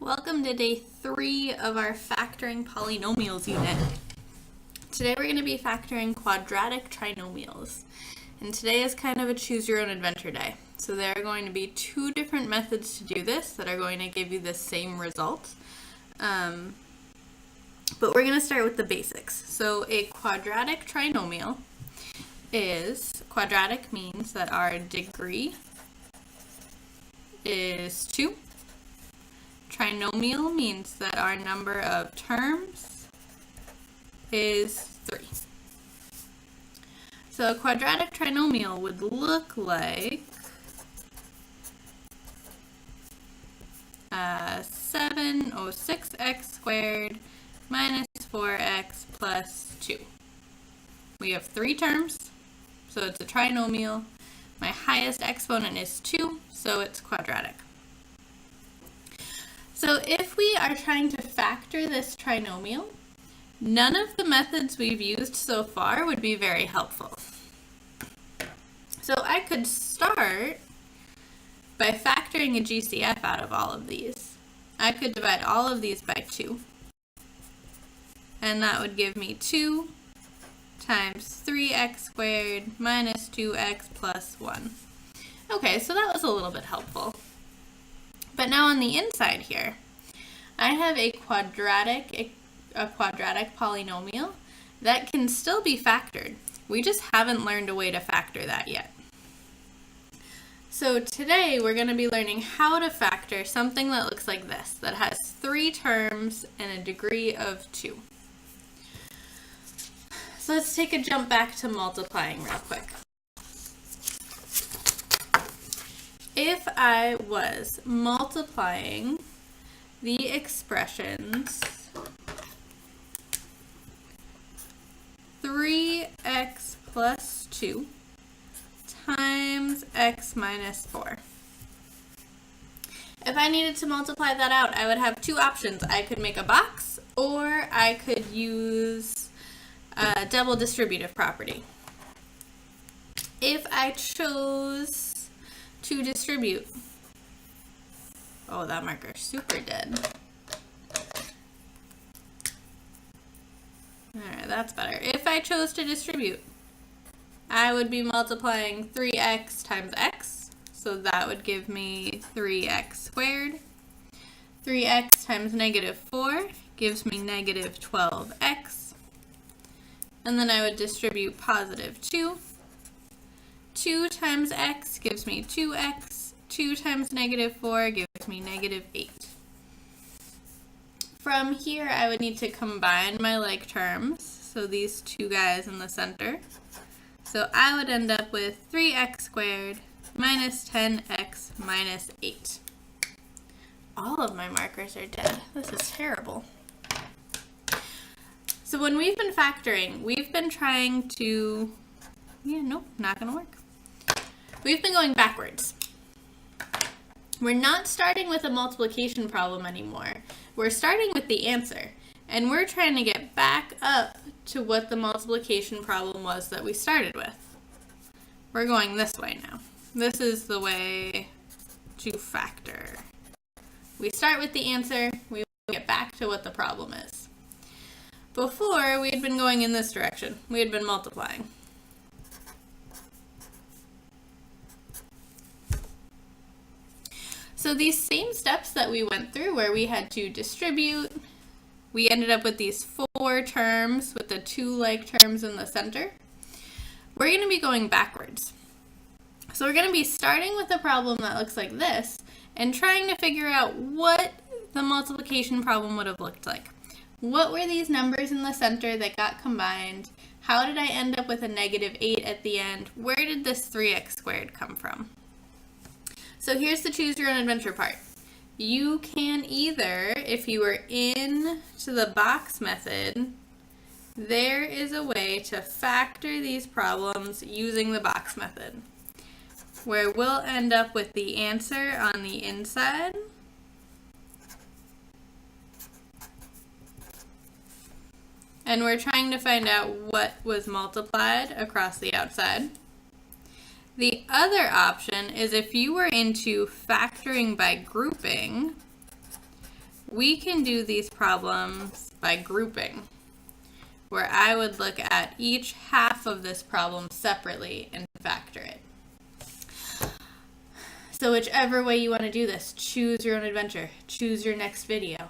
Welcome to day 3 of our factoring polynomials unit. Today we're going to be factoring quadratic trinomials. And today is kind of a choose your own adventure day. So there are going to be 2 different methods to do this that are going to give you the same result. But we're going to start with the basics. So a quadratic trinomial quadratic means that our degree is 2. Trinomial means that our number of terms is 3. So a quadratic trinomial would look like 706x squared minus 4x plus 2. We have 3 terms, so it's a trinomial. My highest exponent is 2, so it's quadratic. So if we are trying to factor this trinomial, none of the methods we've used so far would be very helpful. So I could start by factoring a GCF out of all of these. I could divide all of these by 2. And that would give me 2 times 3x squared minus 2x plus 1. Okay, so that was a little bit helpful. But now on the inside here, I have a quadratic polynomial that can still be factored. We just haven't learned a way to factor that yet. So today we're going to be learning how to factor something that looks like this, that has 3 terms and a degree of 2. So let's take a jump back to multiplying real quick. If I was multiplying the expressions 3x plus 2 times x minus 4. If I needed to multiply that out, I would have 2 options. I could make a box, or I could use a double distributive property. If I chose to distribute. Oh, that marker's super dead. Alright, that's better. If I chose to distribute, I would be multiplying 3x times x, so that would give me 3x squared. 3x times negative 4 gives me negative 12x. And then I would distribute positive 2. 2 times x gives me 2x. 2 times negative 4 gives me negative 8. From here, I would need to combine my like terms, so these 2 guys in the center. So I would end up with 3x squared minus 10x minus 8. All of my markers are dead. This is terrible. So when we've been factoring, we've been trying to... nope, not going to work. We've been going backwards. We're not starting with a multiplication problem anymore. We're starting with the answer, and we're trying to get back up to what the multiplication problem was that we started with. We're going this way now. This is the way to factor. We start with the answer, we get back to what the problem is. Before, we had been going in this direction. We had been multiplying. So these same steps that we went through where we had to distribute, we ended up with these 4 terms with the 2 like terms in the center. We're going to be going backwards. So we're going to be starting with a problem that looks like this and trying to figure out what the multiplication problem would have looked like. What were these numbers in the center that got combined? How did I end up with a negative 8 at the end? Where did this 3x squared come from? So here's the choose your own adventure part. You can either, if you were in to the box method, there is a way to factor these problems using the box method, where we'll end up with the answer on the inside and we're trying to find out what was multiplied across the outside. The other option is if you were into factoring by grouping, we can do these problems by grouping, where I would look at each half of this problem separately and factor it. So whichever way you want to do this, choose your own adventure. Choose your next video.